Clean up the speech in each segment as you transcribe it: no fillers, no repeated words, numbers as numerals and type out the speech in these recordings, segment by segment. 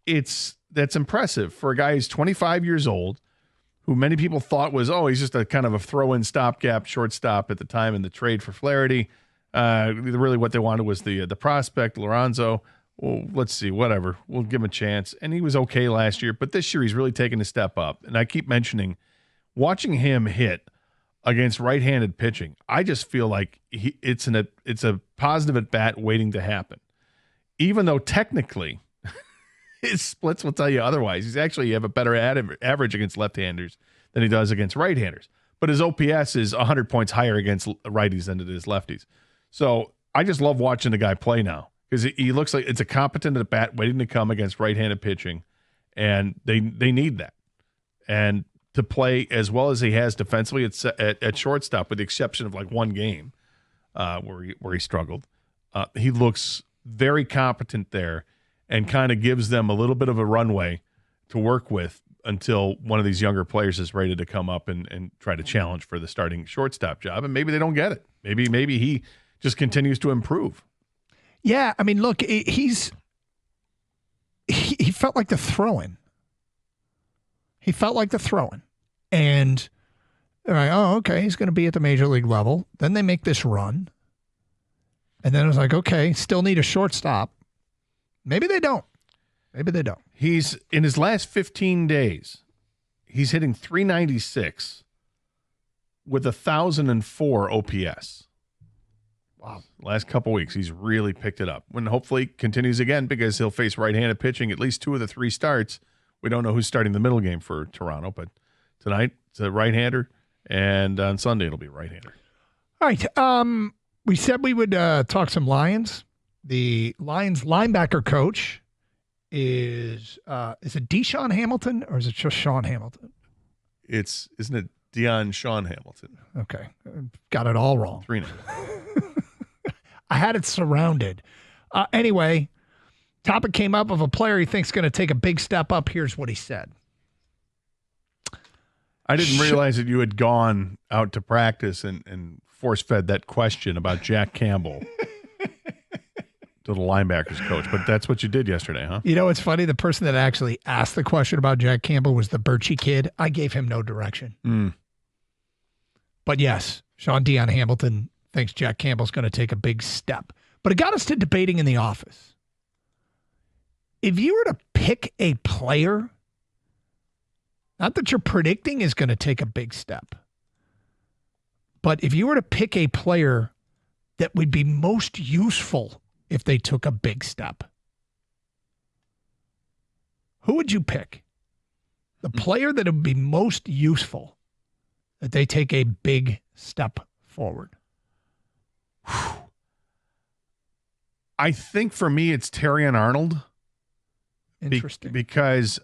that's impressive for a guy who's 25 years old, who many people thought was, he's just a kind of a throw-in stopgap shortstop at the time in the trade for Flaherty. Really what they wanted was the prospect, Lorenzo. Well, let's see, whatever. We'll give him a chance. And he was okay last year, but this year he's really taken a step up. And I keep mentioning, watching him hit against right-handed pitching, I just feel like it's a positive at-bat waiting to happen. Even though technically his splits will tell you otherwise. He's actually have a better average against left-handers than he does against right-handers. But his OPS is 100 points higher against righties than it is lefties. So I just love watching the guy play now because he looks like it's a competent at bat waiting to come against right-handed pitching, and they need that. And to play as well as he has defensively at shortstop, with the exception of like one game where he struggled, he looks very competent there and kind of gives them a little bit of a runway to work with until one of these younger players is ready to come up and try to challenge for the starting shortstop job. And maybe they don't get it. Maybe he just continues to improve. Yeah, I mean, look, he felt like the throw-in. He felt like the throw-in. And they're like, okay, he's going to be at the major league level. Then they make this run. And then it was like, okay, still need a shortstop. Maybe they don't. He's, in his last 15 days, he's hitting .396 with 1,004 OPS. Wow. Last couple weeks, he's really picked it up. When hopefully continues again, because he'll face right-handed pitching at least 2 of the 3 starts. We don't know who's starting the middle game for Toronto, but tonight it's a right-hander, and on Sunday it'll be a right-hander. All right. We said we would talk some Lions. The Lions linebacker coach is it Deshaun Hamilton or is it just Sean Hamilton? Isn't it Sean Hamilton? Okay. Got it all wrong. 3 I had it surrounded. Anyway, topic came up of a player he thinks going to take a big step up. Here's what he said. I didn't realize that you had gone out to practice and force-fed that question about Jack Campbell to the linebackers coach, but that's what you did yesterday, huh? You know, it's funny. The person that actually asked the question about Jack Campbell was the Birchie kid. I gave him no direction. But yes, Sean Dion Hamilton thinks Jack Campbell's going to take a big step. But it got us to debating in the office. If you were to pick a player, not that you're predicting is going to take a big step, but if you were to pick a player that would be most useful if they took a big step, who would you pick? The player that would be most useful that they take a big step forward. I think for me it's Terrion Arnold. Interesting. Because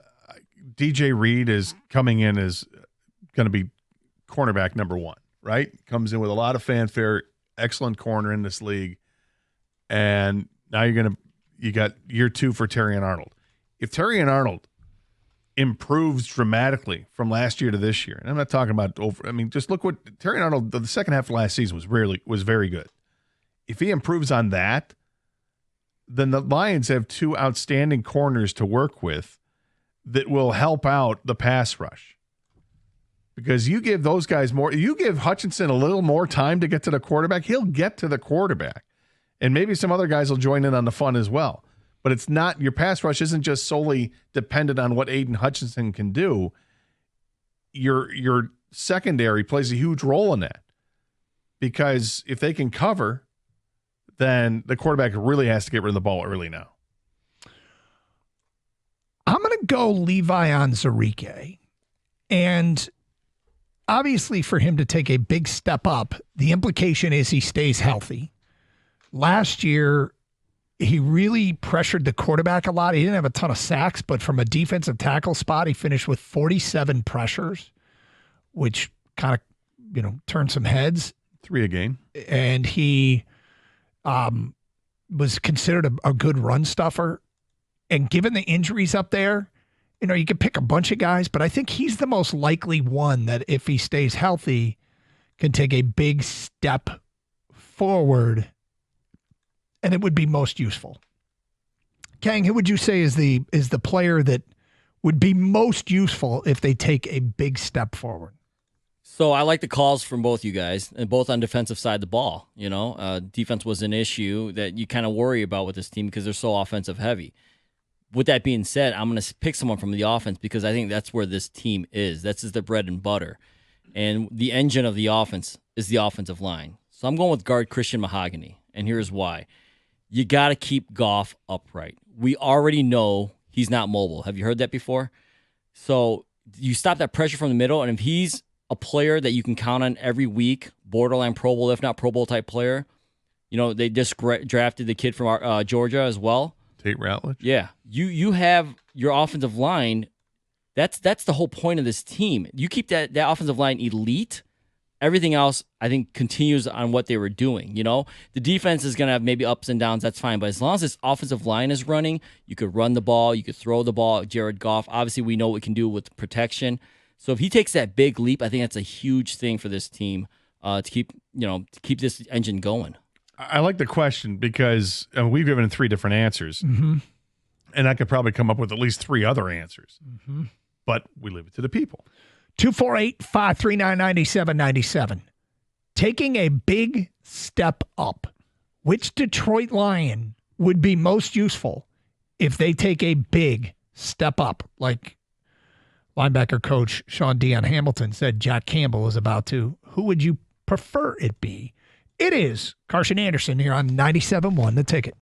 DJ Reed is coming in as going to be cornerback number 1, right? Comes in with a lot of fanfare, excellent corner in this league. And now you got year 2 for Terrion Arnold. If Terrion Arnold improves dramatically from last year to this year, and I'm not talking about just look what Terrion Arnold, the second half of last season was very good. If he improves on that, then the Lions have 2 outstanding corners to work with that will help out the pass rush. Because you give those guys more, you give Hutchinson a little more time to get to the quarterback, he'll get to the quarterback. And maybe some other guys will join in on the fun as well. But it's not, your pass rush isn't just solely dependent on what Aiden Hutchinson can do. Your secondary plays a huge role in that. Because if they can cover, then the quarterback really has to get rid of the ball early now. I'm going to go Levi Onwuzurike. And obviously for him to take a big step up, the implication is he stays healthy. Last year, he really pressured the quarterback a lot. He didn't have a ton of sacks, but from a defensive tackle spot, he finished with 47 pressures, which kind of, turned some heads. 3 a game. And he was considered a good run stuffer. And given the injuries up there, you could pick a bunch of guys, but I think he's the most likely one that if he stays healthy, can take a big step forward, and it would be most useful. Kang, who would you say is the player that would be most useful if they take a big step forward? So I like the calls from both you guys, and both on defensive side of the ball. Defense was an issue that you kind of worry about with this team because they're so offensive heavy. With that being said, I'm going to pick someone from the offense because I think that's where this team is. That's just the bread and butter. And the engine of the offense is the offensive line. So I'm going with guard Christian Mahogany, and here's why. You got to keep Goff upright. We already know he's not mobile. Have you heard that before? So you stop that pressure from the middle, and if he's a player that you can count on every week, borderline Pro Bowl, if not Pro Bowl type player. They just drafted the kid from Georgia as well. Tate Ratledge. Yeah. You have your offensive line. That's the whole point of this team. You keep that offensive line elite. Everything else, I think, continues on what they were doing. The defense is going to have maybe ups and downs. That's fine. But as long as this offensive line is running, you could run the ball. You could throw the ball. Jared Goff, obviously, we know what we can do with protection. So if he takes that big leap, I think that's a huge thing for this team to keep this engine going. I like the question because we've given 3 different answers, and I could probably come up with at least 3 other answers. But we leave it to the people. 248-539-9797. Taking a big step up. Which Detroit Lion would be most useful if they take a big step up, like linebacker coach Sean Dion Hamilton said Jack Campbell is about to? Who would you prefer it be? It is Karsch and Anderson here on 97.1 The Ticket.